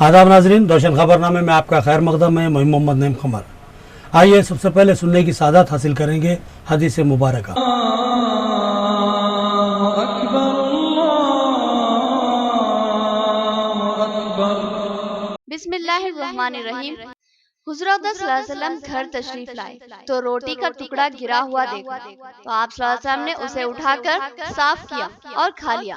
आदाब नाजरीन, रोशन खबरनामे में आपका खैर मकदम है। मैं मोहम्मद नईम खमर। आइए सबसे पहले सुनने की सादत हासिल करेंगे हदीस मुबारक। बिस्मिल्लाहिर्रहमानिर्रहीम। हुज़ूर सल्लल्लाहु अलैहि वसल्लम घर तशरीफ लाए तो रोटी का टुकड़ा गिरा हुआ देखा तो आप सल्लल्लाहु अलैहि वसल्लम ने उसे उठाकर साफ किया और खा लिया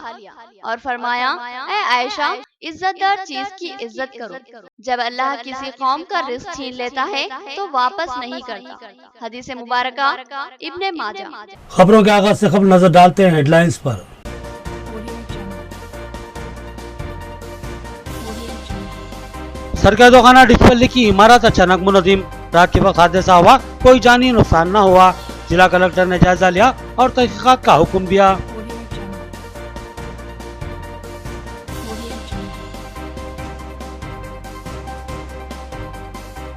और फरमाया, ऐ आयशा, इज्जतदार चीज की इज्जत करो। जब अल्लाह किसी कौम का रिज़्क छीन लेता है तो वापस नहीं करता। हदीस मुबारका इब्ने माजा। खबरों के आगाज से खबर नजर डालते हैं हेडलाइंस पर। सरकारी दवाखाना डिस्पल्ली की इमारत अचानक मुनहदिम, रात के वक्त हादसा हुआ, कोई जानी नुकसान न हुआ। जिला कलेक्टर ने जायजा लिया और तहकीकात का हुक्म दिया।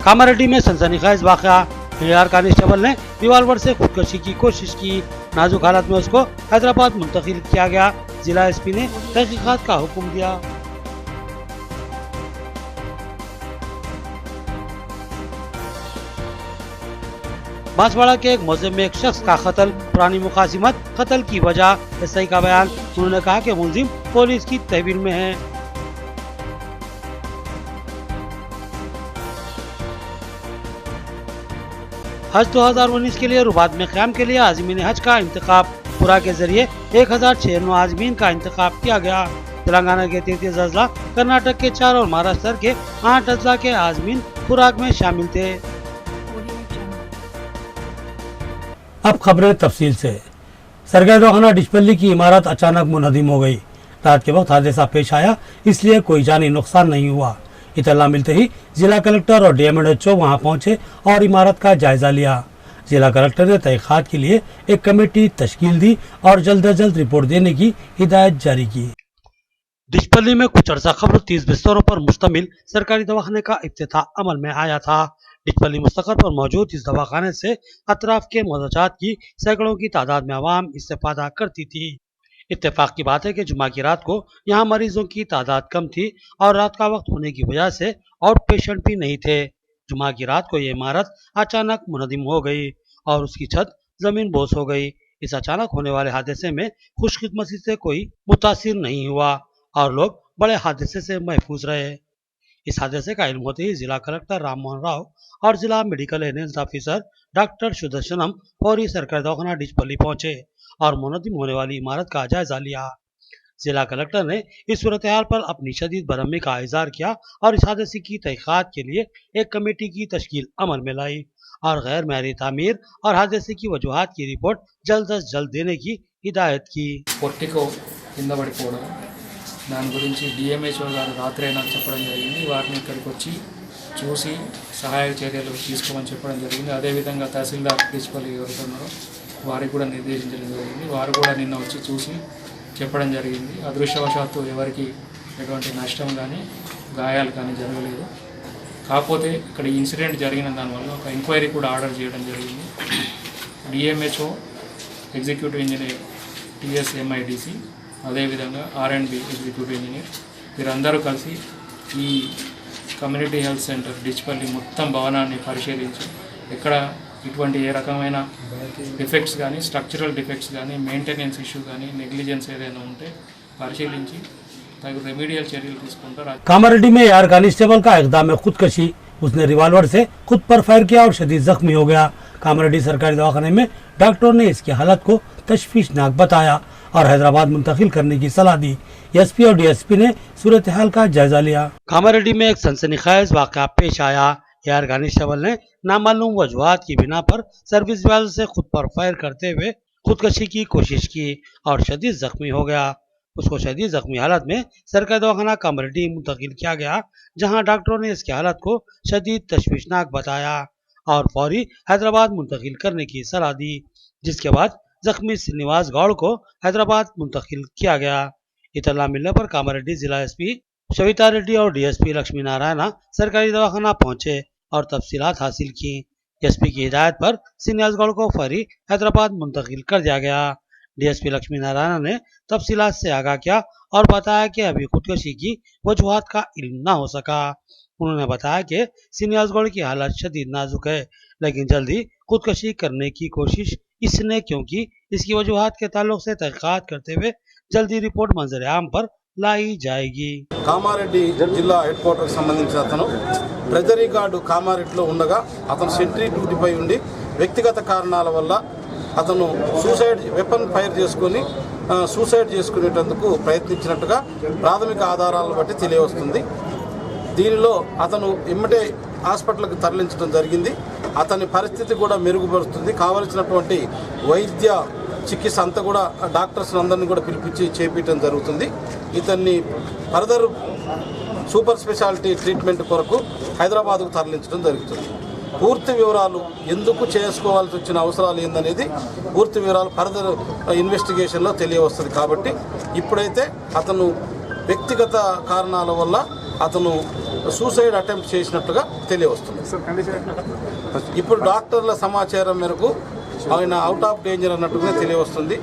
कामारेड्डी में सनसनीखेज वाकया, एआर कांस्टेबल ने रिवाल्वर से खुदकुशी की कोशिश की, नाजुक हालत में उसको हैदराबाद मुंतकिल किया गया। जिला एसपी ने तहकीकात का हुक्म दिया। बांसवाड़ा के एक मौजे में एक शख्स का कत्ल, पुरानी मुकासिमत कत्ल की वजह, एसआई का बयान। उन्होंने कहा कि मुलजिम पुलिस की तहवील में है। हज 2019 के लिए रुबात में क़याम के लिए आज़मीन हज का इंतखाब, पुरा के जरिए 1096 आज़मीन का इंतखाब किया गया। तेलंगाना के 33 अजला, कर्नाटक के 4 और महाराष्ट्र के 8 अजला के आज़मीन खुराक में शामिल थे। अब खबरें तफसील से। सरकारी दवाखाना डिस्पल्ली की इमारत अचानक मुनहदिम हो गई। रात के वक्त हादसा पेश आया, इसलिए कोई जानी नुकसान नहीं हुआ। इत्तला मिलते ही जिला कलेक्टर और डीएमएचओ वहां पहुंचे और इमारत का जायजा लिया। जिला कलेक्टर ने तहकीकात के लिए एक कमेटी तश्कील दी और जल्द अज जल्द रिपोर्ट देने की हिदायत जारी की। डिस्पल्ली में कुछ अर्सा कबल 30 बिस्तरों पर मुश्तमिल सरकारी दवाखाने का इफ्तिताह अमल में आया था। डिस्पल्ली मुस्तकर पर मौजूद इस दवाखाने से अतराफ के मौजाजात की सैकड़ों की तादाद में आवाम इस्तेफादा करती थी। इत्तेफाक की बात है कि जुमा की रात को यहाँ मरीजों की तादाद कम थी और रात का वक्त होने की वजह से आउट पेशेंट भी नहीं थे। जुमा की रात को ये इमारत अचानक मुनहदिम हो गई और उसकी छत जमीन बोस हो गई। इस अचानक होने वाले हादसे में खुशकिस्मती से कोई मुतासिर नहीं हुआ और लोग बड़े हादसे से महफूज रहे। इस हादसे का इल्म होते ही जिला कलेक्टर राम मोहन राव और जिला मेडिकल एनेंस ऑफिसर डॉक्टर सुदर्शनम फौरी सरकारी दवाखाना डिस्पल्ली पहुंचे और मुनहदिम होने वाली इमारत का जायजा लिया। जिला कलेक्टर ने इस सूरत हाल पर अपनी शदीद बरहमी का इजहार किया और इस हादसे की तहकीकात के लिए एक कमेटी की तश्कील अमल में लाई और गैर महरी तामीर और हादसे की वजूहात की रिपोर्ट जल्द अज जल्द देने की हिदायत की। దాని గురించి డిఎంహెచ్ఓ గారు రాత్రి నాకు చెప్పడం జరిగింది. వారిని ఇక్కడికి వచ్చి చూసి సహాయక చర్యలు తీసుకోమని చెప్పడం జరిగింది. అదేవిధంగా తహసీల్దార్ డిస్పల్లి ఎవరుతున్నారో వారికి కూడా నిర్దేశించడం జరిగింది. వారు కూడా నిన్న వచ్చి చూసి చెప్పడం జరిగింది. అదృష్టవశాత్తు ఎవరికి ఎటువంటి నష్టం కానీ గాయాలు కానీ జరగలేదు. కాకపోతే ఇక్కడ ఇన్సిడెంట్ జరిగిన దానివల్ల ఒక ఎంక్వైరీ కూడా ఆర్డర్ చేయడం జరిగింది. డిఎంహెచ్ఓ, ఎగ్జిక్యూటివ్ ఇంజనీర్ టీఎస్ఎంఐడిసి, అదేవిధంగా ఆర్ఎండ్బి ఎగ్జిక్యూటివ్ ఇంజనీర్ వీరందరూ కలిసి ఈ కమ్యూనిటీ హెల్త్ సెంటర్ డిచ్పల్లి మొత్తం భవనాన్ని పరిశీలించి ఎక్కడ ఇటువంటి ఏ రకమైన డిఫెక్ట్స్ కానీ స్ట్రక్చరల్ డిఫెక్ట్స్ కానీ మెయింటెనెన్స్ ఇష్యూ కానీ నెగ్లిజెన్స్ ఏదైనా ఉంటే పరిశీలించి తగు రెమెడియల్ చర్యలు తీసుకుంటారు। कामारेड्डी में एआर कांस्टेबल का इक़दाम खुदकशी, उसने रिवाल्वर से खुद पर फायर किया और शदीद जख्मी हो गया। कामारेड्डी सरकारी दवाखाने में डॉक्टरों ने इसकी हालत को तशवीशनाक बताया और हैदराबाद मुंतकिल करने की सलाह दी। एसपी और डीएसपी ने सूरत हाल का जायजा लिया। कामारेड्डी में एक सनसनीखेज वाकया पेश आया। एआर कांस्टेबल ने नामालूम वजूहात की बिना पर सर्विस वाल से खुद पर फायर करते हुए खुदकशी की कोशिश की और शदीद जख्मी हो गया। उसको शदीद जख्मी हालत में सरकारी दवाखाना कामारेड्डी मुंतकिल किया गया, जहां डॉक्टरों ने इसकी हालत को शदीद तशवीशनाक बताया और फौरी हैदराबाद मुंतकिल करने की सलाह दी, जिसके बाद जख्मी श्रीनिवास गौड़ को हैदराबाद मुंतकिल किया गया। इतला मिलने पर कामारेड्डी जिला एसपी शविता रेड्डी और डीएसपी लक्ष्मी नारायण सरकारी दवाखाना पहुंचे और तफसीलात हासिल की। एसपी की हिदायत पर श्रीनिवास गौड़ को फौरी हैदराबाद मुंतकिल कर दिया गया। डीएसपी लक्ष्मी नारायण ने तफसीलात से आगाह किया और बताया कि अभी खुदकशी की वजूहात का इल्म न हो सका। उन्होंने बताया कि सीनियाजगढ़ की हालत शदीद नाजुक है, लेकिन जल्दी खुदकशी करने की कोशिश इसने क्योंकि इसकी वजूहात के ताल्लुक से तहकीकात करते हुए जल्दी रिपोर्ट मंजर आम पर लाई जाएगी। కామారెడ్డి జిల్లా హెడ్ క్వార్టర్కి సంబంధించిన అతను ట్రెజరీ గార్డు కామారెడ్డిలో ఉండగా అతను సెంట్రీ డ్యూటీపై ఉండి వ్యక్తిగత కారణాల వల్ల అతను సూసైడ్ వెపన్ ఫైర్ చేసుకొని సూసైడ్ చేసుకునేటందుకు ప్రయత్నించినట్టుగా ప్రాథమిక ఆధారాలను బట్టి తెలియవస్తుంది। దీనిలో అతను ఇమ్మటే హాస్పిటల్కి తరలించడం జరిగింది। అతని పరిస్థితి కూడా మెరుగుపరుస్తుంది, కావలసినటువంటి వైద్య చికిత్స అంతా కూడా డాక్టర్స్ అందరినీ కూడా పిలిపించి చేపించడం జరుగుతుంది। ఇతన్ని ఫర్దర్ సూపర్ స్పెషాలిటీ ట్రీట్మెంట్ కొరకు హైదరాబాద్కు తరలించడం జరుగుతుంది। పూర్తి వివరాలు ఎందుకు చేసుకోవాల్సి వచ్చిన అవసరాలు ఏందనేది పూర్తి వివరాలు ఫర్దర్ ఇన్వెస్టిగేషన్లో తెలియవస్తుంది। కాబట్టి ఇప్పుడైతే అతను వ్యక్తిగత కారణాల వల్ల అతను సూసైడ్ అటెంప్ట్ చేసినట్టుగా తెలియవస్తుంది। ఇప్పుడు డాక్టర్ల సమాచారం మేరకు ఆయన అవుట్ ఆఫ్ డేంజర్ అన్నట్టుగా తెలియవస్తుంది।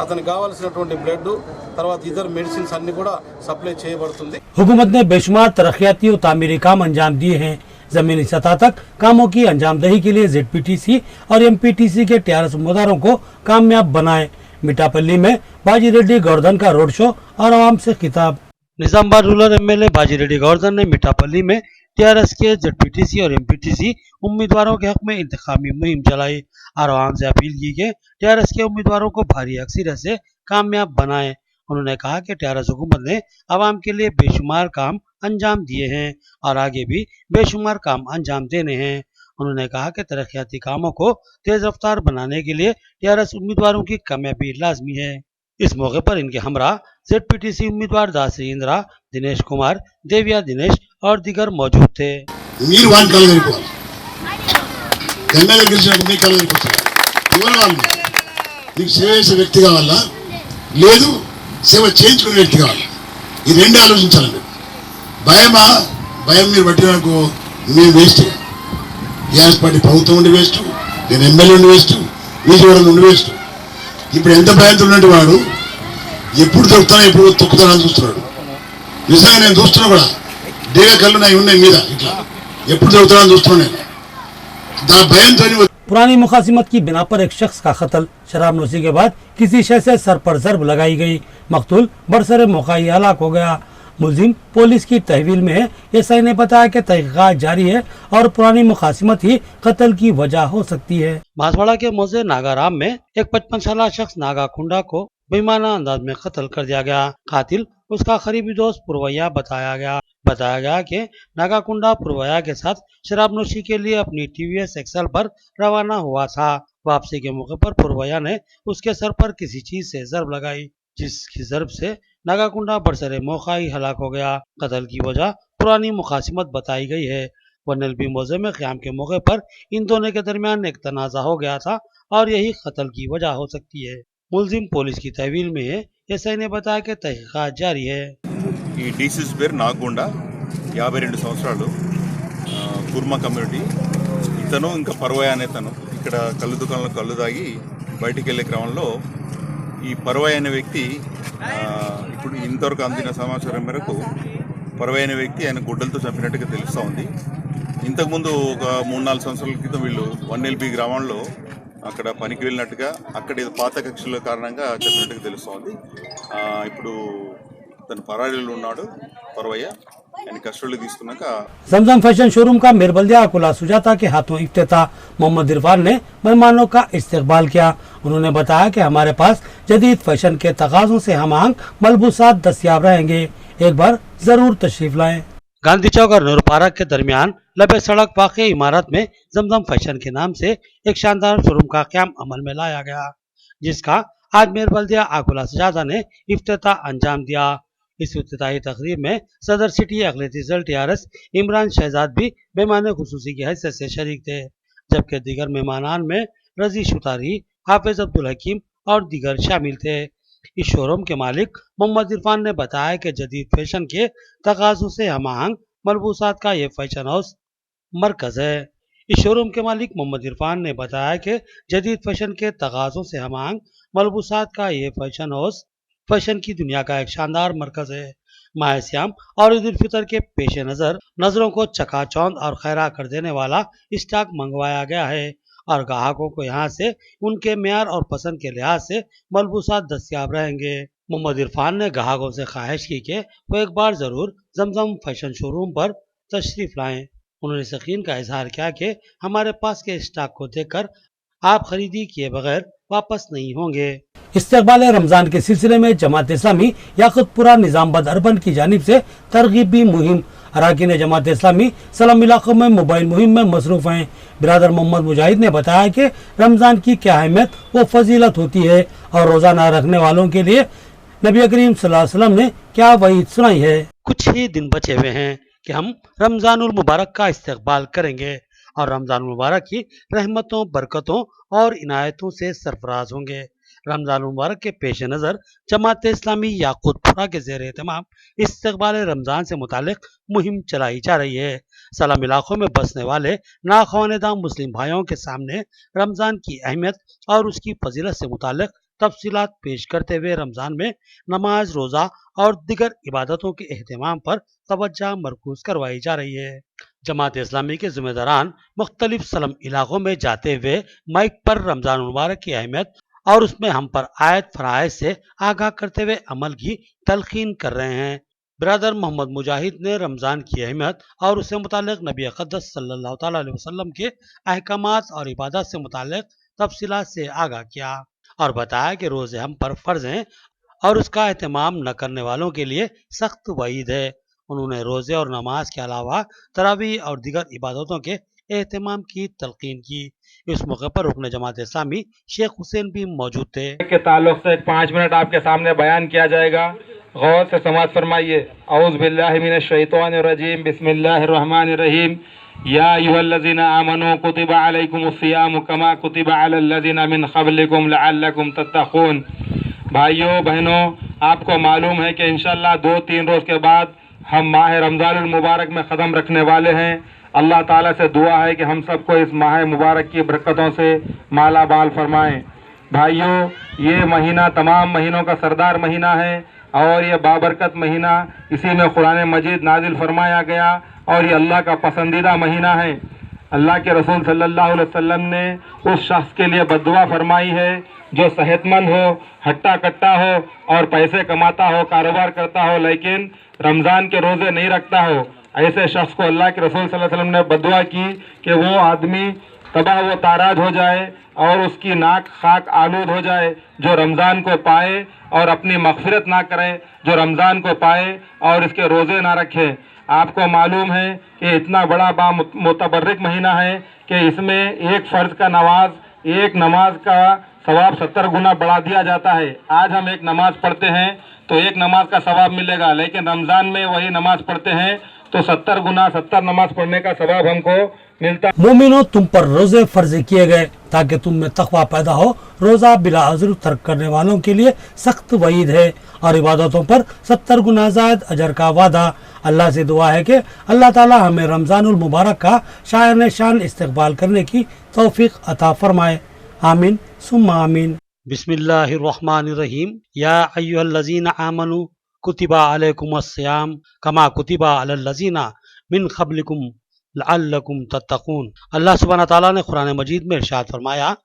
అతనికి కావాల్సినటువంటి బ్లడ్ తర్వాత ఇతర మెడిసిన్స్ అన్ని కూడా సప్లై చేయబడుతుంది। हुकूमत ने बेशुमार तरक्याती और तामीरी काम अंजाम दिए हैं। जमीनी सतह तक कामों की अंजामदही के लिए जेडपीटीसी और एमपीटीसी के टीआरएस उम्मीदवारों को कामयाब बनाए। मिठापल्ली में बाजी रेड्डी गौरधन का रोड शो और आवाम से खिताब। निजामाबाद रूरल एमएलए बाजी रेड्डी गौरधन ने मिठापल्ली में टीआरएस के जेडपीटीसी और एमपीटीसी उम्मीदवारों के हक में इंतखामी मुहिम चलाई और आवाम से अपील की कि टीआरएस के उम्मीदवारों को भारी अक्सरियत से कामयाब बनाए। उन्होंने कहा कि टीआरएस हुकूमत ने आवाम के लिए बेशुमार काम अंजाम दिए हैं और आगे भी बेशुमार काम अंजाम देने हैं। उन्होंने कहा कि तरक्याती कामों को तेज रफ्तार बनाने के लिए टीआरएस उम्मीदवारों की कामयाबी लाजमी है। इस मौके पर इनके हमरा जेडपीटीसी उम्मीदवार दासरी इंदिरा, दिनेश कुमार, देविया दिनेश और दीगर मौजूद थे। మీరు వాని కళ్ళు వెళ్ళిపోవాలి, ఎమ్మెల్యే గెలిచినప్పుడు మీ కళ్ళు వెళ్ళిపోతారు। ఎవరు వాళ్ళు? నీకు సేవ చేసే వ్యక్తి కావాలా, లేదు సేవ చేయించుకునే వ్యక్తి కావాలి? ఈ రెండు ఆలోచించాలండి। భయమా? భయం మీరు పట్టినకు మీరు వేస్ట్। టీఆర్ఎస్ పార్టీ ప్రభుత్వం ఉండి వేస్ట్, నేను ఎమ్మెల్యే ఉండి వేస్ట్, విజయవాడ ఉండి వేస్ట్। ఇప్పుడు ఎంత భయంతో ఉన్నట్టు వాడు ఎప్పుడు దొరుకుతానో ఎప్పుడు తొక్కుతానని చూస్తున్నాడు। నిజంగా నేను చూస్తున్నా కూడా డేగా కళ్ళు నా ఉన్నాయి మీద ఇట్లా ఎప్పుడు దొరుకుతానని చూస్తున్నాను నేను। దా భయంతో पुरानी मुखासिमत की बिना पर एक शख्स का कत्ल। शराब नोशी के बाद किसी शय से सर पर जर्ब लगाई गई। मकतूल बरसरे मौकाई हलाक हो गया। मुलजिम पुलिस की तहवील में है। एसआई ने बताया कि तहकीकात जारी है और पुरानी मुखासिमत ही कत्ल की वजह हो सकती है। बांसवाड़ा के मौजे नागाराम में एक 55 साल शख्स नागा कुंडा को बेईमाना अंदाज में कत्ल कर दिया गया। कातिल उसका करीबी दोस्त पुरवैया बताया गया कि नागाकुंडा पुरवैया के साथ शराब नोशी के लिए अपनी टीवीएस एक्सल पर रवाना हुआ था। वापसी के मौके पर पुरवैया ने उसके सर पर किसी चीज से जर्ब लगाई, जिसकी जर्ब से नागाकुंडा बरसरे मौकाई हलाक हो गया। कत्ल की वजह पुरानी मुखासिमत बताई गई है। वनएलबी मौजे में क़याम के मौके पर इन दोनों के दरमियान एक तनाज़ा हो गया था और यही कत्ल की वजह हो सकती है। मुलजिम पुलिस की तहवील में है। एसआई ने बताया कि तहकीकात जारी है। ఈ డీసీస్ పేరు నాగగుండ, 52 సంవత్సరాలు, కుర్మా కమ్యూనిటీ. ఇతను ఇంకా పర్వయ్య అనే తను ఇక్కడ కళ్ళు దుకాణంలో కళ్ళు తాగి బయటికి వెళ్ళే క్రమంలో ఈ పర్వయ్య అనే వ్యక్తి ఇప్పుడు ఇంతవరకు అందిన సమాచారం మేరకు పర్వయ్య అనే వ్యక్తి ఆయన గుడ్డలతో చంపినట్టుగా తెలుస్తూ ఉంది. ఇంతకుముందు ఒక 3-4 సంవత్సరాల క్రితం వీళ్ళు 1LB గ్రామంలో అక్కడ పనికి వెళ్ళినట్టుగా అక్కడ పాత కక్షల కారణంగా చెప్పినట్టుగా తెలుస్తోంది. ఇప్పుడు తను పరారీలో ఉన్నాడు పర్వయ్య, ఆయన కస్టడీలో తీసుకున్నాక जमजम फैशन शोरूम का मेरबल्दिया अकुला सुजाता के हाथों इफ्तिताह। मोहम्मद इरफान ने मेहमानों का इस्तकबाल किया। उन्होंने बताया कि हमारे पास जदीद फैशन के तकाज़ों से हम आंग मलबूसात दस्तियाब रहेंगे, एक बार जरूर तशरीफ लाएं। गांधी चौक और नूर पार्क के दरमियान लबे सड़क वाक़ई इमारत में जमजम फैशन के नाम से एक शानदार शोरूम का क़याम अमल में लाया गया, जिसका आज मेरबल्दिया अकुला सुजाता ने इफ्तिताह अंजाम दिया। इस इफ्तिताही तकरीब में सदर सिटी अखिलेती टीआरएस इमरान शहजाद भी मेहमान खुसूसी की हैसियत से शरीक थे, जबकि दीगर मेहमानान में रजी शुतारी, हाफिज अब्दुल हकीम और दीगर शामिल थे। इस शोरूम के मालिक मोहम्मद इरफान ने बताया कि जदीद फैशन के तकाज़ों से हम-आहंग मलबूसात का ये फैशन हाउस मरकज है। इस शोरूम के मालिक मोहम्मद इरफान ने बताया कि जदीद फैशन के तकाज़ों से हम-आहंग मलबूसात का ये फैशन हाउस फैशन की दुनिया का एक शानदार मरकज है। माह श्याम और ईद उल फितर के पेश नजर नजरों को चकाचौंध और खैरा कर देने वाला स्टॉक मंगवाया गया है और ग्राहकों को यहाँ से उनके म्यार और पसंद के लिहाज से मलबूसात दस्तियाब रहेंगे। मोहम्मद इरफान ने ग्राहकों से ख्वाहिश की कि वो एक बार जरूर जमजम फैशन शोरूम पर तशरीफ लाएं। उन्होंने यकीन का इजहार किया कि हमारे पास के स्टॉक को देखकर आप खरीदी किए बगैर वापस नहीं होंगे। इस्तकबाल रमजान के सिलसिले में जमात इस्लामी याकुतपुरा निजामबाद अर्बन की जानिब से तरगीबी मुहिम अरकान जमात इस्लामी सलाम इलाकों में मोबाइल मुहिम में मसरूफ हैं। बिरादर मोहम्मद मुजाहिद ने बताया कि रमजान की क्या अहमियत व फजीलत होती है और रोजा न रखने वालों के लिए नबी करीम सल्लल्लाहु अलैहि वसल्लम ने क्या वईद सुनाई है। कुछ ही दिन बचे हुए हैं कि हम रमजानुल मुबारक का इस्तकबाल करेंगे और रमजान मुबारक की रहमतों, बरकतों और इनायतों से सरफराज होंगे। रमजान मुबारक के पेश नज़र जमात इस्लामी याकुतपुरा के ज़ेर एहतमाम इस्तकबाल रमज़ान से मुतालिक मुहिम चलाई जा रही है। सलाम इलाकों में बसने वाले नाख़वानेदां मुस्लिम भाइयों के सामने रमज़ान की अहमियत और उसकी फजीलत से मुतालिक तफसीलात पेश करते हुए रमज़ान में नमाज, रोज़ा और दिगर इबादतों के अहतमाम पर तवज्जो मरकूज करवाई जा रही है। जमात इस्लामी के ज़िम्मेदारान मुख्तलिफ सलम इलाकों में जाते हुए माइक पर रमज़ान मुबारक की अहमियत और उसमें हम पर आयत फराइज से आगाह करते हुए अमल की तलकीन कर रहे हैं। ब्रदर मोहम्मद मुजाहिद ने रमज़ान की अहमियत और उससे मुतालिक नबी अक़दस सल्लल्लाहु ताला अलैहि वसल्लम के अहकामात और इबादत से मुतालिक तफसीलात से आगाह किया और बताया कि रोज़े हम पर फ़र्ज हैं और उसका एहतमाम न करने वालों के लिए सख्त वईद है। उन्होंने रोज़े और नमाज के अलावा तरावीह और दीगर इबादतों के एहतमाम की तलकीन की। इस मौके पर रुकन जमात इस्लामी शेख हुसैन भी मौजूद थे। के ताल्लुक से 5 मिनट आपके सामने बयान किया जाएगा, गौर से समाअत फरमाइए। औज़ु बिल्लाहि मिनश शैतानिर रजीम, बिस्मिल्लाहिर रहमानिर रहीम। या अय्युहल्लज़ीना आमनू कुतिबा अलैकुमुस सियामु कमा कुतिबा अलल लज़ीना मिन क़ब्लिकुम लअल्लकुम तत्तक़ून। भाइयों बहनों, आपको मालूम है कि इंशाअल्लाह 2-3 रोज़ के बाद हम माह रमज़ानुल मुबारक में कदम रखने वाले हैं। अल्लाह ताला से दुआ है कि हम सबको इस माह मुबारक की बरकतों से माला माल फरमाएँ। भाइयों, ये महीना तमाम महीनों का सरदार महीना है और ये बाबरकत महीना, इसी में कुरान मजीद नाजिल फरमाया गया और ये अल्लाह का पसंदीदा महीना है। अल्लाह के रसूल सल्लल्लाहु अलैहि वसल्लम ने उस शख्स के लिए बद्दुआ फरमाई है जो सेहतमंद हो, हट्टा कट्टा हो और पैसे कमाता हो, कारोबार करता हो, लेकिन रमज़ान के रोज़े नहीं रखता हो। ऐसे शख्स को अल्लाह के रसूल सल्लल्लाहु अलैहि वसल्लम ने बद्दुआ की कि वो आदमी तबाह व ताराज हो जाए और उसकी नाक खाक आलूद हो जाए जो रमज़ान को पाए और अपनी मग़फ़िरत ना करे, जो रमज़ान को पाए और इसके रोज़े ना रखे। आपको मालूम है कि इतना बड़ा मुतबर्रिक महीना है कि इसमें एक फ़र्ज़ का एक नमाज का सवाब 70 गुना बढ़ा दिया जाता है। आज हम एक नमाज पढ़ते हैं तो एक नमाज का सवाब मिलेगा, लेकिन रमज़ान में वही नमाज पढ़ते हैं तो 70 गुना 70 नमाज पढ़ने का सवाब हमको मिलता। मोमिनो, तुम पर रोजे फर्ज किए गए ताकि तुम में तक़वा पैदा हो। रोजा बिला अज़्र तर्क करने वालों के लिए सख्त वईद है और इबादतों पर 70 गुना ज़ायद अजर का वादा। अल्लाह से दुआ है कि अल्लाह ताला हमें रमज़ानुल मुबारक का शान शान इस्तकबाल करने की तौफीक अता फरमाए। आमीन सुम्मा आमीन। बिस्मिल्लाहिर्रहमानिर्रहीम। या अय्युहल्लज़ीना आमनू कुतिबा अलैकुमुस सियाम कमा कुतिबा अलल लज़ीना मिन क़ब्लिकुम लअल्लकुम तत्तक़ून। अल्लाह सुब्हानहू तआला ने कुरान मजीद में इरशाद फरमाया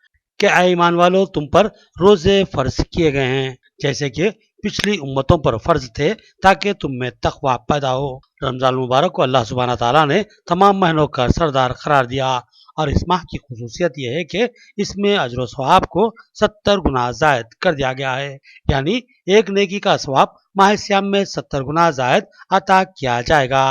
कि ऐ ईमान वालों, तुम पर रोज़े फ़र्ज किए गए हैं जैसे कि पिछली उम्मतों पर फ़र्ज थे ताकि तुम में तक़वा पैदा हो। रमज़ान मुबारक को अल्लाह सुब्हानहू तआला ने तमाम महीनों का सरदार करार दिया और इस माह की खुसूसियत यह है कि इसमें अजर व सवाब को 70 गुना ज़ायद कर दिया गया है, यानी एक नेकी का सवाब माह सियाम में 70 गुना ज़ायद अता किया जाएगा।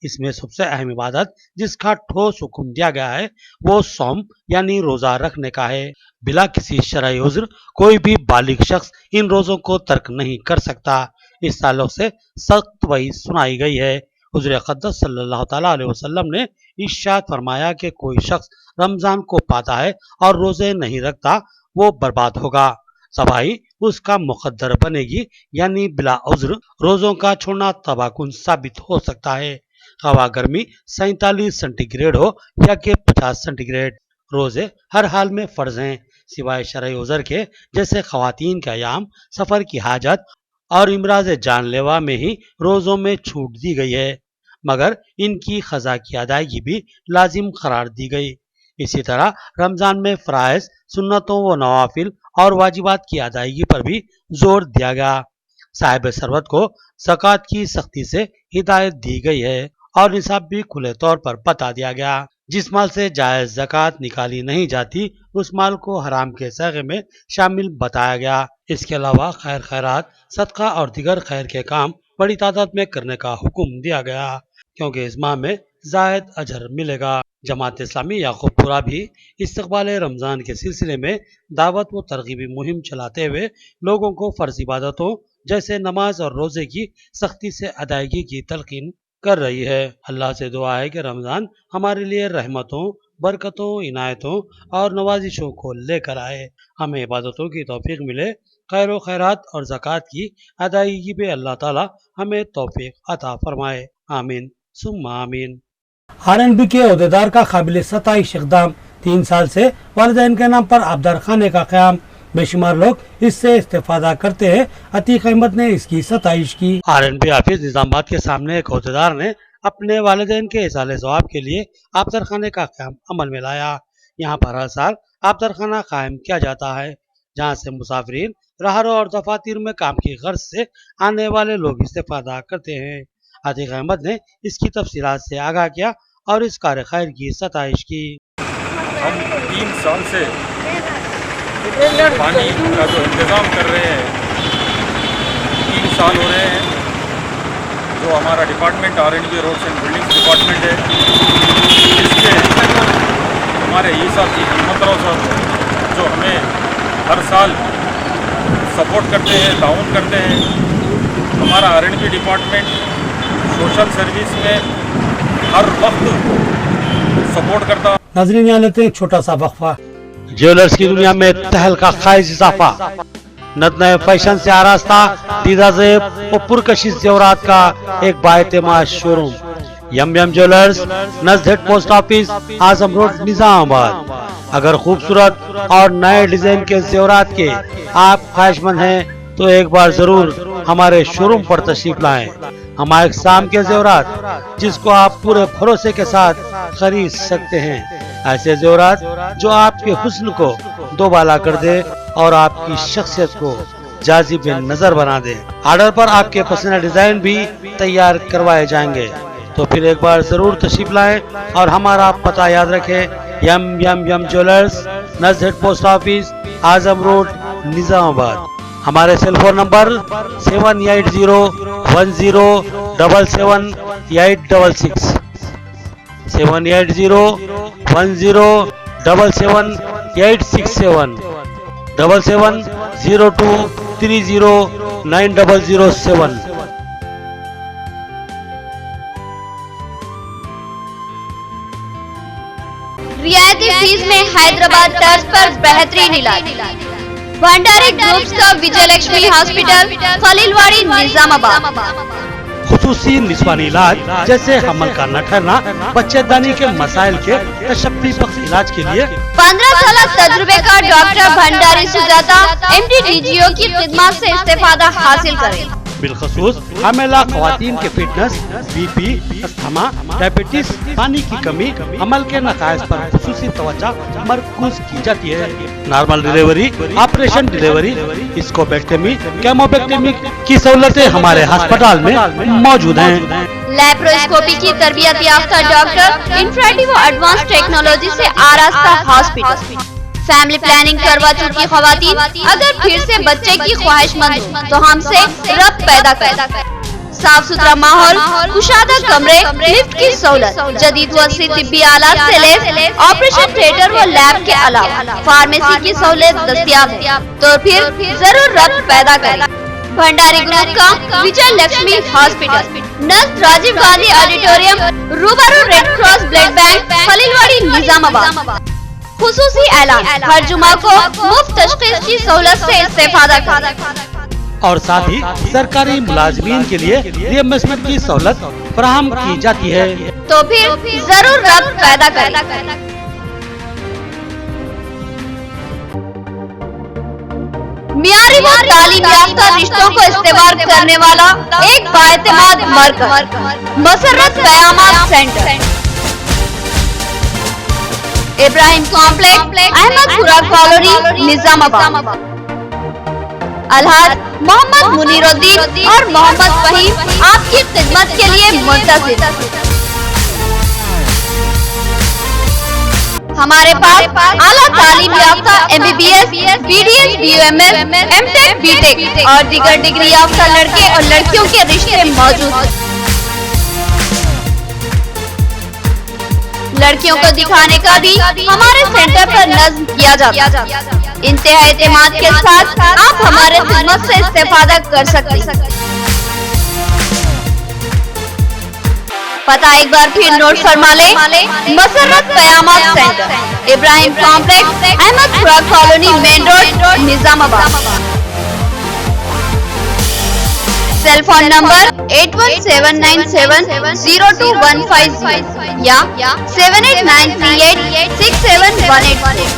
इसमें सबसे अहम इबादत जिसका ठोस हुक्म दिया गया है वो सौम यानी रोज़ा रखने का है। बिला किसी शरई उज़्र कोई भी बालिग शख्स इन रोज़ों को तर्क नहीं कर सकता। इस ताल्लुक से सख्त वही सुनाई गई है। हुज़ूर अक़दस सल्लल्लाहु ताला अलैहि वसल्लम ने इरशाद फरमाया कि कोई शख्स रमज़ान को पाता है और रोज़े नहीं रखता वो बर्बाद होगा, तबाही उसका मुक़द्दर बनेगी, यानी बिला उज़्र रोज़ों का छोड़ना तबाहकुन साबित हो सकता है। हवा गर्मी 47 सेंटीग्रेड हो या कि 50 सेंटीग्रेड, रोज़े हर हाल में फ़र्ज हैं। सिवाय शरई उज़र के जैसे खवातीन का याम, सफर की हाजत और इमराज जानलेवा में ही रोजों में छूट दी गई है, मगर इनकी खजा की अदायगी भी लाजिम करार दी गई। इसी तरह रमजान में फराइज, सुन्नतों व नवाफिल और वाजिबात की अदायगी पर भी जोर दिया गया। साहिब सरवत को ज़कात की सख्ती से हिदायत दी गई है और निसाब भी खुले तौर पर बता दिया गया। जिस माल से जायज ज़कात निकाली नहीं जाती उस माल को हराम के सगे में शामिल बताया गया। इसके अलावा खैर खैरात, सदका और दिगर खैर के काम बड़ी तादाद में करने का हुक्म दिया गया, क्योंकि इस माह में जायद अजर मिलेगा। जमात इस्लामी याकूबपुरा भी इस्तकबाल रमज़ान के सिलसिले में दावत व तरगीबी मुहिम चलाते हुए लोगों को फ़र्ज़ इबादतों जैसे नमाज और रोज़े की सख्ती से अदायगी की तलकीन कर रही है। अल्लाह से दुआ है कि रमज़ान हमारे लिए रहमतों, बरकतों, इनायतों और नवाजिशों को लेकर आए। हमें इबादतों की तौफीक मिले, खैर व खैरात और ज़कात की अदायगी पे अल्लाह ताला हमें तौफीक अता फरमाए। आमीन सुम्मा आमीन। RNB के अहदेदार का काबिल सताइश इक़दाम, 3 साल से वालिदैन के नाम पर आबदार खाने का क़याम, बेशुमार लोग इससे इस्तेफादा करते हैं। अतीक अहमद ने इसकी सताइश की। RNB ऑफिस निजामाबाद के सामने एक अहदेदार ने अपने वालिदैन के इसाले सवाब के लिए आबदार खाने का क़याम अमल में लाया। यहाँ पर हर साल आबदार खाना कायम किया जाता है, जहाँ से मुसाफिरीन, राहरों और दफातर में काम की गर्ज से आने वाले लोग इस्तेफादा करते हैं। अतीक अहमद ने इसकी तफसीलात से आगाह किया और इस कार्य खैर की सताइश की। हम 3 साल से पानी का जो इंतज़ाम कर रहे हैं, 3 साल हो रहे हैं। जो हमारा department RNB roads and buildings department है, इसके हमारे ई साहब जी हिम्मतराव साहब जो हमें हर साल सपोर्ट करते हैं, ताउन करते हैं। हमारा RNB डिपार्टमेंट सोशल सर्विस में हर वक्त सपोर्ट करता। नाज़रीन, यहाँ लेते हैं एक छोटा सा वक्फा। ज्वेलर्स की दुनिया में तहलका खाइज इजाफा, नत नए फैशन से आरास्ता, दीदा ज़ेब और पुरकशिश जेवरात का एक बाएतमाद शोरूम। यम यम ज्वेलर्स, नज़ पोस्ट ऑफिस, आजम रोड, निजामाबाद। अगर खूबसूरत और नए डिजाइन के जेवरात के आप ख्वाहिशमंद हैं तो एक बार जरूर हमारे शोरूम पर तशरीफ लाएं। हमारे शाम के जेवरात जिसको आप पूरे भरोसे के साथ खरीद सकते हैं, ऐसे जेवरात जो आपके हुस्न को दोबाला कर दे और आपकी शख्सियत को जाजिब नजर बना दे। ऑर्डर पर आपके पसंदीदा डिजाइन भी तैयार करवाए जाएंगे। तो फिर एक बार जरूर तशरीफ लाएं और हमारा पता याद रखें। यम यम यम ज्वेलर्स, नज़ पोस्ट ऑफिस, आजम रोड, निजामाबाद। हमारे सेल फोन नंबर 7801077866, 7801077867, 7702309007। रियायती फीस में हैदराबाद तर्ज पर बेहतरीन इलाज। भंडारी ग्रुप्स का विजय लक्ष्मी हॉस्पिटल, खलीलवाड़ी, निजामाबाद। खुसूसी निस्वानी इलाज जैसे हमल का न ठहरना, बच्चेदानी के मसाइल के तशफ़्फ़ी बख्श इलाज के लिए 15 साल तजुर्बे का doctor Bhandari Sujata MD DGO की खिदमत से इस्तेफादा हासिल करें। बिलखसूस हमेला ख़वातीन के फिटनेस, BP, अस्थमा, डायबिटीज, पानी की कमी, अमल के नकायस पर खुसूसी तवज्जो मरकूज की जाती है। नॉर्मल डिलीवरी, ऑपरेशन डिलीवरी, स्कोपेक्टमी, केमोपेक्टमी की सहूलतें हमारे अस्पताल में मौजूद हैं। लैप्रोस्कोपी की तरबियत याफ्ता डॉक्टर, इंफ्रारेड व एडवांस टेक्नोलॉजी से आरास्ता हॉस्पिटल। फैमिली प्लानिंग करवा चुकी खवातीन अगर फिर से बच्चे की ख्वाहिशमंद हो तो हमसे रब्त पैदा कर। साफ सुथरा माहौल, कुशादा कमरे, लिफ्ट की सहूलत, जदीद व असली तिब्बी आलात से लैस ऑपरेशन थिएटर व लैब के अलावा फार्मेसी की सहूलत दस्तियाब है। तो फिर जरूर रब्त पैदा करें। भंडारी ग्रुप का विजय लक्ष्मी हॉस्पिटल, नज़ राजीव गांधी ऑडिटोरियम, रूबरू red cross blood bank, Khaleelwadi, Nizamabad. खुसूसी ऐलान, हर जुमा को मुफ्त तशखीस की सहूलत से इस्तेफादा करें। और साथ ही सरकारी मुलाजमीन के लिए रिएम्बर्समेंट की सहूलत फराहम की जाती है। तो फिर जरूर रब्त पैदा करें। मियारी व तालीम याफ्ता रिश्तों को इस्तेमाल करने वाला एक बाएतमाद मरकज Masarrat Qayamat centre, Ibrahim complex, Ahmedpura colony, Nizamabad. अलहाज मोहम्मद मुनीरुद्दीन और मोहम्मद फहीम आपकी खिदमत के लिए मुंतज़िर। हमारे पास आला तालीम याफ्ता MBBS, BDS, BUMS, MTech, BTech और दीगर डिग्री याफ्ता लड़के और लड़कियों के रिश्ते मौजूद हैं। लड़कियों को दिखाने का भी हमारे सेंटर पर नज़्म किया जाता है। इंतहा एतमाद के साथ आप हमारे खिदमत से इस्तेफादा कर सकते हैं। पता एक बार फिर नोट फरमा ले, Musarrat Qayamat centre, Ibrahim complex, Ahmedpura colony, main road, Nizamabad. Cell phone number 8179702150 या 7893867181।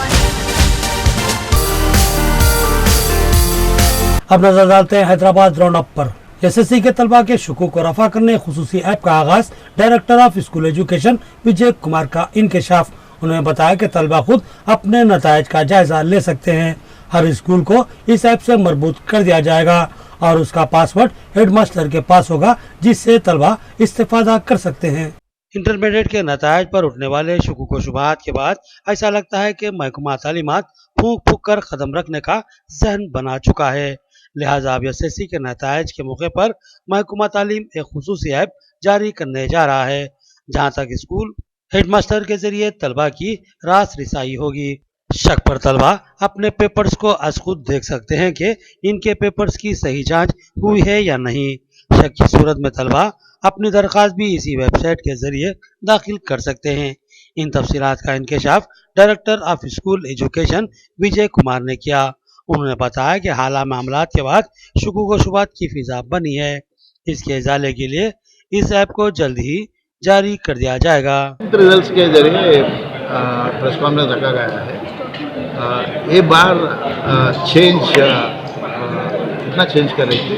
अब नजर डालते हैं हैदराबाद राउंड अप पर। एसएससी के तलबा के शुकूक को रफा करने खुसूसी ऐप का आगाज, director of school education Vijay Kumar का इंकशाफ। उन्होंने बताया कि तलबा खुद अपने नतायज का जायजा ले सकते हैं। हर स्कूल को इस ऐप से मरबूत कर दिया जाएगा और उसका पासवर्ड हेडमास्टर के पास होगा, जिससे तलबा इस्तेफादा कर सकते हैं। इंटरमीडिएट के नतायज पर उठने वाले शुकूक व शुबहात के बाद ऐसा लगता है कि महकमा तालीमात फूंक फूंक कर कदम रखने का जहन बना चुका है। लिहाजा अब एसएससी के नतायज के मौके पर महकमा तालीम एक खुसूसी ऐप जारी करने जा रहा है, जहां तक स्कूल हेडमास्टर के जरिए तलबा की रास रिसाई होगी। शक पर तलबा अपने पेपर्स को आज खुद देख सकते हैं कि इनके पेपर्स की सही जांच हुई है या नहीं। शक की सूरत में तलबा अपनी दरख्वास्त भी इसी वेबसाइट के जरिए दाखिल कर सकते हैं। इन तफसीलात का इंकशाफ director of school education Vijay Kumar ने किया। उन्होंने बताया कि हाल मामलात के बाद शुकूक व शुबहात की फिजा बनी है। इसके इजाले के लिए इस ऐप को जल्द ही जारी कर दिया जाएगा। रिजल्ट्स के जरिए प्रेस कॉन्फ्रेंस रखा गया है। ये बार चेंज कितना चेंज कर रही थी,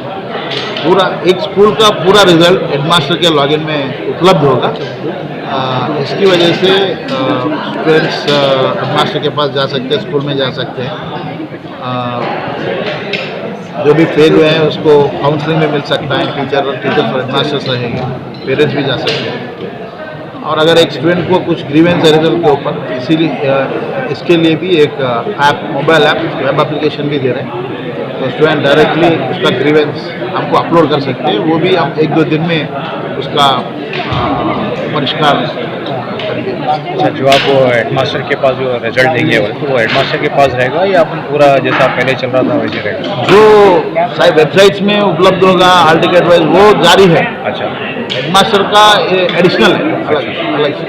पूरा एक स्कूल का पूरा रिजल्ट हेडमास्टर के लॉगिन में उपलब्ध होगा। इसकी वजह से स्टूडेंट्स हेडमास्टर के पास जा सकते हैं, स्कूल में जा सकते हैं। जो भी फेल हुए हैं उसको काउंसलिंग में मिल सकता है, टीचर और हेडमास्टर्स रहेंगे, पेरेंट्स भी जा सकते हैं। और अगर एक स्टूडेंट को कुछ ग्रीवेंस है रिजल्ट के ऊपर, इसीलिए इसके लिए भी एक app, mobile app, web application भी दे रहे हैं, तो स्टूडेंट डायरेक्टली उसका ग्रीवेंस हमको अपलोड कर सकते हैं। वो भी हम 1-2 दिन में उसका परिष्कार करेंगे। अच्छा, जो आप हेडमास्टर के पास जो रिजल्ट देंगे तो वो हेडमास्टर के पास रहेगा या अपन पूरा जैसा पहले चल रहा था वैसे रहेगा? जो साइट वेबसाइट्स में उपलब्ध होगा हॉल टिकट वाइज वो जारी है। अच्छा, हेडमास्टर का एडिशनल है, अलग से।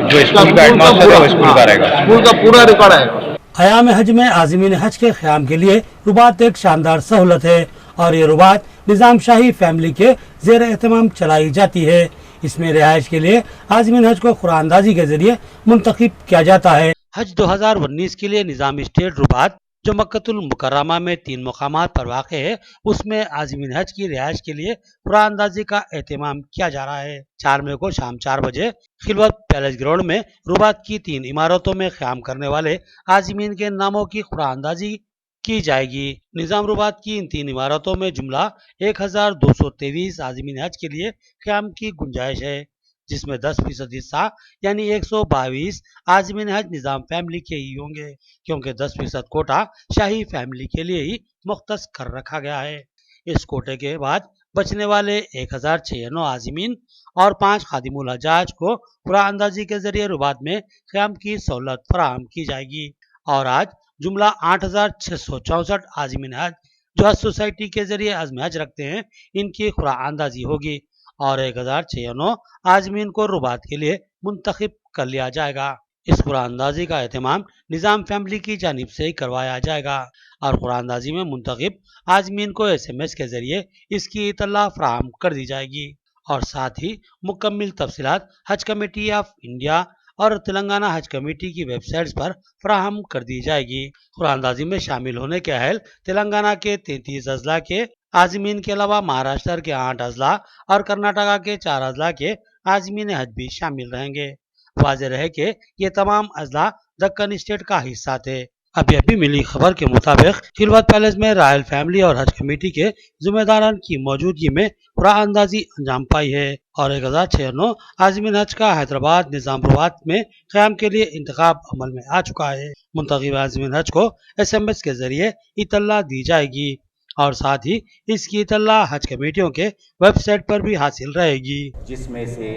जो स्कूल का हेडमास्टर है वो स्कूल का रहेगा, स्कूल का पूरा रिकॉर्ड आएगा। अयाम हज में आज़मीन हज के क़याम के लिए रुबात एक शानदार सहूलत है और ये रुबात निज़ाम शाही फैमिली के ज़ेर एहतमाम चलाई जाती है। इसमें रिहाइश के लिए आज़मीन हज को कुरानंदाजी के जरिए मुंतखब किया जाता है। हज 2019 के लिए निज़ाम स्टेट रुबात जो मक्कतुल मुकर्रमा में 3 मुकामात पर वाक़ है, उसमें आज़मीन हज की रिहाइश के लिए कुरानंदाजी का एहतमाम किया जा रहा है। 4 मई को शाम 4 बजे खिलवत पैलेस ग्राउंड में रुबात की 3 इमारतों में क़याम करने वाले आज़मीन के नामों की कुरानंदाजी की जाएगी। निज़ाम रुबात की इन 3 इमारतों में जुमला 1223 आज़मीन हज के लिए क़याम की गुंजाइश है, जिसमें 10% हिस्सा यानी 122 आज़मीन हज निज़ाम फैमिली के ही होंगे, क्योंकि 10% कोटा शाही फैमिली के लिए ही मुख्तस कर रखा गया है। इस कोटे के बाद बचने वाले 1096 आज़मीन और 5 खादिमुल हजाज को कुरानंदाजी के जरिए रुबात में क़याम की सहूलत फराहम की जाएगी। और आज जुमला 8664 आज़मीन हज जो हज सोसाइटी के जरिए अज़्म हज रखते हैं, इनकी कुरानंदाजी होगी और 1096 आज़मीन को रुबात के लिए मुंतखब कर लिया जाएगा। इस कुरानंदाजी का एहतमाम निज़ाम फैमिली की जानिब से ही करवाया जाएगा और कुरानंदाजी में मुंतखब आज़मीन को SMS के जरिए इसकी इत्तला फराहम कर दी जाएगी और साथ ही मुकम्मल तफसीलात हज कमेटी ऑफ इंडिया और तेलंगाना हज कमेटी की वेबसाइट्स पर फराहम कर दी जाएगी। कुरानदाजी में शामिल होने के अहल तेलंगाना के 33 अजला के आजमीन के अलावा महाराष्ट्र के 8 अजला और कर्नाटका के 4 अजला के आजमीन हज भी शामिल रहेंगे। वाज़ेह रहे कि ये तमाम अजला दक्कन स्टेट का हिस्सा थे। अभी मिली खबर के मुताबिक खिलवत पैलेस में रॉयल फैमिली और हज कमेटी के जिम्मेदारान की मौजूदगी में कुरान अंदाजी अंजाम पाई है और 1096 आजमीन हज का हैदराबाद निजामाबाद में क़याम के लिए इंतखाब अमल में आ चुका है। मुंतखब आजमीन हज को SMS के जरिए इतला दी जाएगी और साथ ही इसकी इतला हज कमेटियों के वेबसाइट पर भी हासिल रहेगी, जिसमें से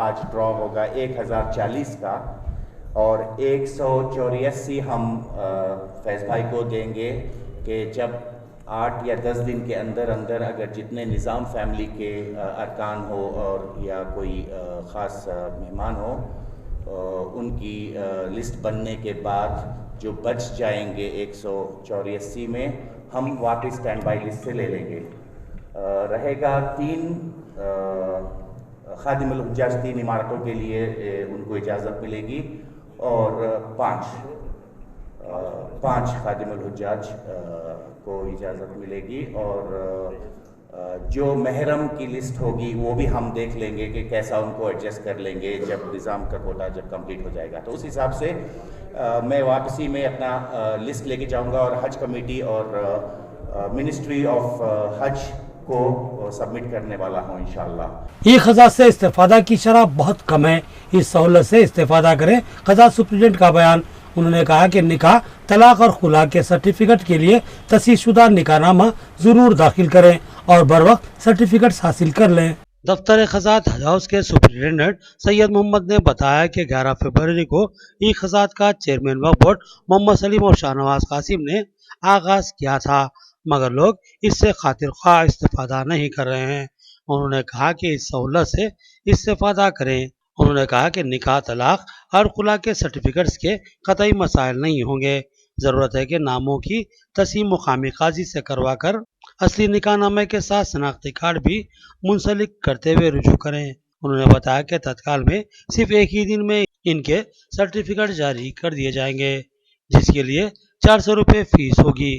आज ड्रॉ होगा 1040 का और 184 हम फैज़ भाई को देंगे कि जब 8 या 10 दिन के अंदर अंदर अगर जितने निज़ाम फैमिली के अरकान हो और या कोई ख़ास मेहमान हो उनकी लिस्ट बनने के बाद जो बच जाएंगे 184 में हम वापस स्टैंड बाई लिस्ट से ले लेंगे। रहेगा 3 खादिमुल हुज्जाज 3 इमारतों के लिए उनको इजाज़त मिलेगी और 5 खादिमुल हुज्जाज को इजाज़त मिलेगी और जो महरम की लिस्ट होगी वो भी हम देख लेंगे कि कैसा उनको एडजस्ट कर लेंगे जब निज़ाम का कोटा जब कंप्लीट हो जाएगा। तो उस हिसाब से मैं वापसी में अपना लिस्ट लेके जाऊंगा और हज कमेटी और मिनिस्ट्री ऑफ हज को सबमिट करने वाला हूँ इंशाअल्लाह। ये खजा से इस्तेफादा की शरह बहुत कम है, इस सहूलत से इस्तेफादा करें खजा सुप्रीडेंट का बयान। उन्होंने कहा कि निकाह, तलाक और खुला के सर्टिफिकेट के लिए तसीशुदा निकाहनामा जरूर दाखिल करें और बर वक्त सर्टिफिकेट हासिल कर लें। दफ्तर खजात हज हाउस के सुपरिटेंडेंट सैयद मोहम्मद ने बताया कि 11 फरवरी को ई खजात का चेयरमैन वक्फ बोर्ड मोहम्मद सलीम और शाहनवाज कासिम ने आगाज किया था, मगर लोग इससे खातिर ख्वाह इस्तेफादा नहीं कर रहे हैं। उन्होंने कहा कि इस सहूलत से इस्तेफादा करें। उन्होंने कहा कि निकाह, तलाक और खुला के सर्टिफिकेट्स के कतई मसाइल नहीं होंगे। ज़रूरत है कि नामों की तस्हीह मुकामी काजी से करवा कर असली निकाहनामे के साथ शनाख्ती कार्ड भी मुंसलिक करते हुए रुजू करें। उन्होंने बताया कि तत्काल में सिर्फ एक ही दिन में इनके सर्टिफिकेट जारी कर दिए जाएंगे, जिसके लिए 400 रुपये फीस होगी,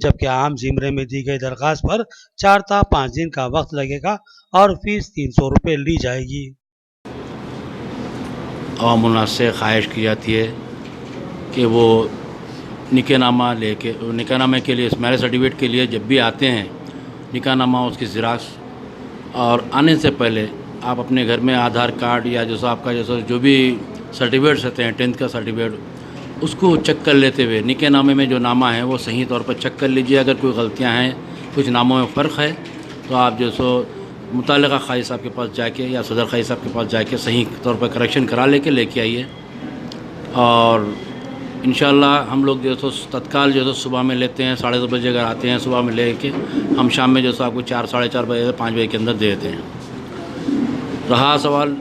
जबकि आम जिमरे में दी गई दरख्वास्त पर 4 था 5 दिन का वक्त लगेगा और फीस 300 रुपये ली जाएगी। आवाम उन्नास से ख्वाहिश की जाती है कि वो निकाहनामे के लिए मैरिज सर्टिफिकेट के लिए जब भी आते हैं निकाहनामा उसकी ज़ेरॉक्स और आने से पहले आप अपने घर में आधार कार्ड या जैसा आपका जो भी सर्टिफिकेट्स रहते हैं 10th का सर्टिफिकेट उसको चेक कर लेते हुए निकाहनामे में जो नामा है वो सही तौर पर चेक कर लीजिए। अगर कोई गलतियां हैं, कुछ नामों में फ़र्क है तो आप मुतालिका क़ाज़ी साहब के पास जाके या सदर क़ाज़ी साहब के पास जाके सही तौर पर करेक्शन करा लेके आइए और इंशाअल्लाह हम लोग तत्काल सुबह में लेते हैं, 2:30 बजे अगर आते हैं सुबह में लेके हम शाम में आपको 4 साढ़े 4 बजे से 5 बजे के अंदर दे देते हैं। रहा सवाल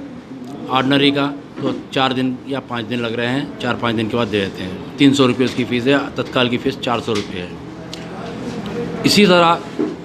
ऑर्डनरी का तो 4 दिन या 5 दिन लग रहे हैं, 4-5 दिन के बाद दे देते हैं। 300 रुपये उसकी फ़ीस है, तत्काल की फ़ीस 400 रुपये है। इसी तरह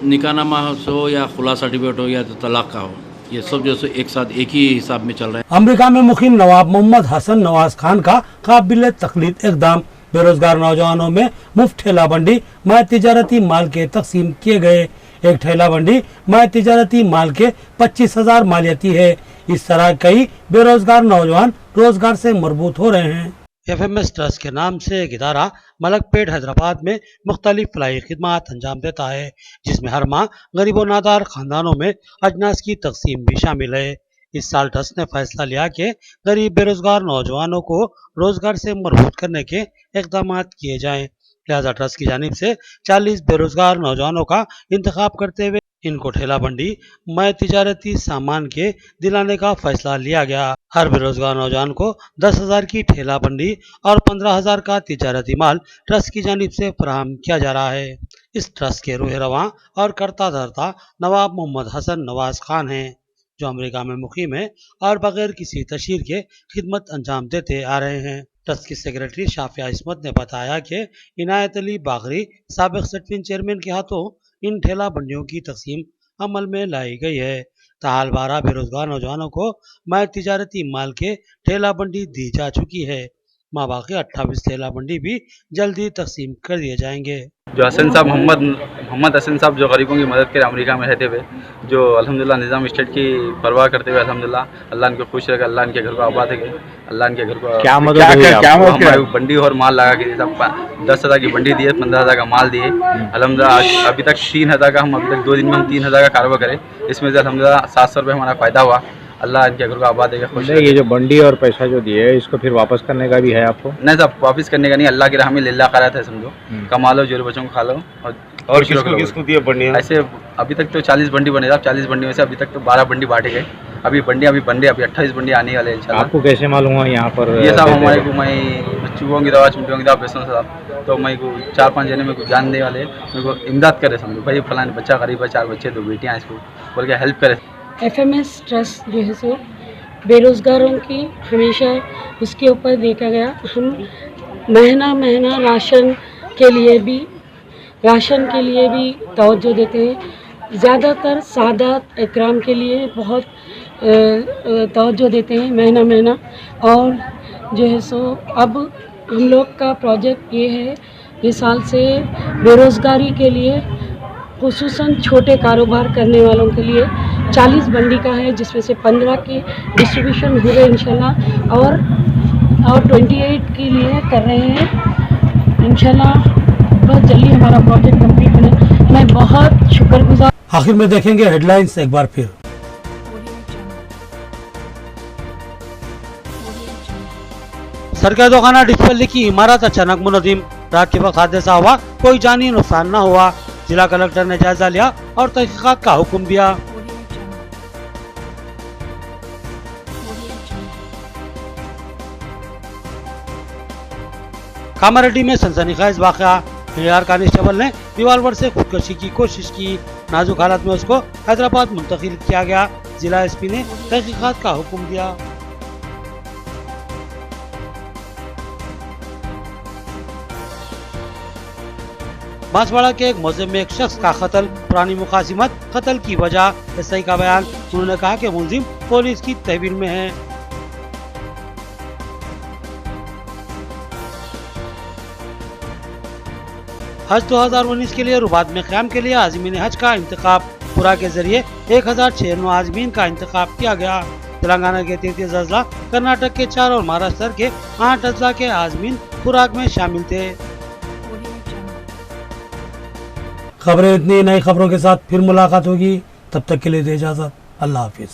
निकाहनामा हो या खुला सर्टिफिकेट हो या तलाक का हो, ये सब एक साथ एक ही हिसाब में चल रहे हैं। अमेरिका में मुकीम नवाब मोहम्मद हसन नवाज खान का काबिल तकलीद इक़दाम। बेरोजगार नौजवानों में मुफ्त ठेला बंडी माय तिजारती माल के तकसीम किए गए। एक ठेला बंडी माय तिजारती माल के 25,000 मालियती है। इस तरह कई बेरोजगार नौजवान रोजगार से मरबूत हो रहे हैं। FMS ट्रस्ट के नाम से एक इदारा मलकपेट हैदराबाद में मुख्तलिफ फलाही खिदमात अंजाम देता है, जिसमें हर माह गरीब और नादार खानदानों में अजनास की तकसीम भी शामिल है। इस साल ट्रस्ट ने फैसला लिया कि गरीब बेरोजगार नौजवानों को रोजगार से मरबूत करने के इकदाम किए जाएं। लिहाजा ट्रस्ट की जानिब से 40 बेरोजगार नौजवानों का इंतखाब करते हुए इनको ठेला बंडी मय तिजारती सामान के दिलाने का फैसला लिया गया। हर बेरोजगार नौजवान को 10,000 की ठेला बंडी और 15,000 का तिजारती माल ट्रस्ट की जानिब से फराहम किया जा रहा है। इस ट्रस्ट के रूह रवां और करता धरता नवाब मोहम्मद हसन नवाज खान हैं, जो अमेरिका में मुकीम है और बगैर किसी तशहीर के खिदमत अंजाम देते आ रहे हैं। ट्रस्ट की सेक्रेटरी शाफिया इस्मत ने बताया कि इनायत अली बागरी साबिक सेटविन चेयरमैन के हाथों इन ठेला बंडियों की तकसीम अमल में लाई गई है। ताहाल 12 बेरोजगार नौजवानों को माए तिजारती माल के ठेला बंडी दी जा चुकी है। बाकी 28 ठेला बंडी भी जल्दी तकसीम कर दिए जाएंगे। जो हसन साहब मोहम्मद हसन साहब जो गरीबों की मदद करे अमेरिका में रहते हुए, जो अल्हम्दुलिल्लाह निज़ाम स्टेट की परवाह करते हुए अल्हम्दुलिल्लाह अल्लाह इनको खुश रखे, अल्लाह इनके घर को आबाद रखे, अल्लाह इनके घर को क्या मदद बंडी और माल लगा के सब 10,000 की बंडी दिए, 15,000 का माल दिए अल्हम्दुलिल्लाह। अभी तक 3,000 का हम अभी तक 2 दिन में हम 3,000 का कारोबार करें, इसमें से अल्हम्दुलिल्लाह 700 रुपये हमारा फ़ायदा हुआ। अल्लाह इनके घर को आबाद देगा, खुश रखे। ये जो बंडी और पैसा जो दिए इसको फिर वापस करने का भी है आपको? नहीं साहब, वापस करने का नहीं, अल्लाह की राह में लिल्लाह करा था, समझो कमा लो, जो बच्चों को खा लो। और किसको दिए बंडी? ऐसे अभी तक तो 40 बंडी बने साहब, 40 बंडी में से अभी तक तो 12 बंडी बांटे गए, अभी 28 बंडी आने वाले हैं। आपको कैसे मालूम हुआ यहाँ पर? ये साहब हमारे को मैं चूहों की दवा चिमटियों की दवा बेचता साहब, तो मैं को 4-5 जने मेरे को जानने वाले मेरे को इमदाद करे, समझो भाई फलाने बच्चा गरीब है, 4 बच्चे 2 बेटियाँ, इसको बोल के हेल्प करे। FMS ट्रस्ट जो है सो बेरोज़गारों की हमेशा उसके ऊपर देखा गया। हम महीना राशन के लिए भी तवज्जो देते हैं। ज़्यादातर सादात इकराम के लिए बहुत तवज्जो देते हैं महीना। और जो है सो अब हम लोग का प्रोजेक्ट ये है, इस साल से बेरोज़गारी के लिए खुसूसन छोटे कारोबार करने वालों के लिए 40 बंडी का है, जिसमें से 15 की डिस्ट्रीब्यूशन हुए इंशाल्लाह, और 28 के लिए कर रहे हैं इंशाल्लाह। बहुत जल्दी हमारा प्रोजेक्ट कंप्लीट होने, मैं बहुत शुक्रगुजार। आखिर में देखेंगे हेडलाइंस एक बार फिर। सरकारी दोखाना डिस्पल्ली की इमारत अचानक मुनहदिम, रात के वक्त हादसा हुआ, कोई जानी नुकसान न हुआ। जिला कलेक्टर ने जायजा लिया और तहकीकात का हुक्म दिया। कामारेड्डी में सनसनीखेज वाकया, एआर कांस्टेबल ने रिवॉल्वर से खुदकुशी की कोशिश की, नाजुक हालत में उसको हैदराबाद मुंतकिल किया गया। जिला एसपी ने तहकीकात का हुक्म दिया। बांसवाड़ा के एक मौजे में एक शख्स का कत्ल, पुरानी मुकासिमत कत्ल की वजह। एसआई का बयान, उन्होंने कहा कि मुलजिम पुलिस की तहवील में है। हज 2019 के लिए रुबात में क़याम के लिए आज़मीन हज का इंतखाब, पुरा के जरिए 1096 आज़मीन का इंतखाब किया गया। तेलंगाना के 33 अजला, कर्नाटक के 4 और महाराष्ट्र के 8 अजला के आज़मीन खुराक में शामिल थे। खबरें इतनी, नई खबरों के साथ फिर मुलाकात होगी, तब तक के लिए दे इजाजत, अल्लाह हाफिज।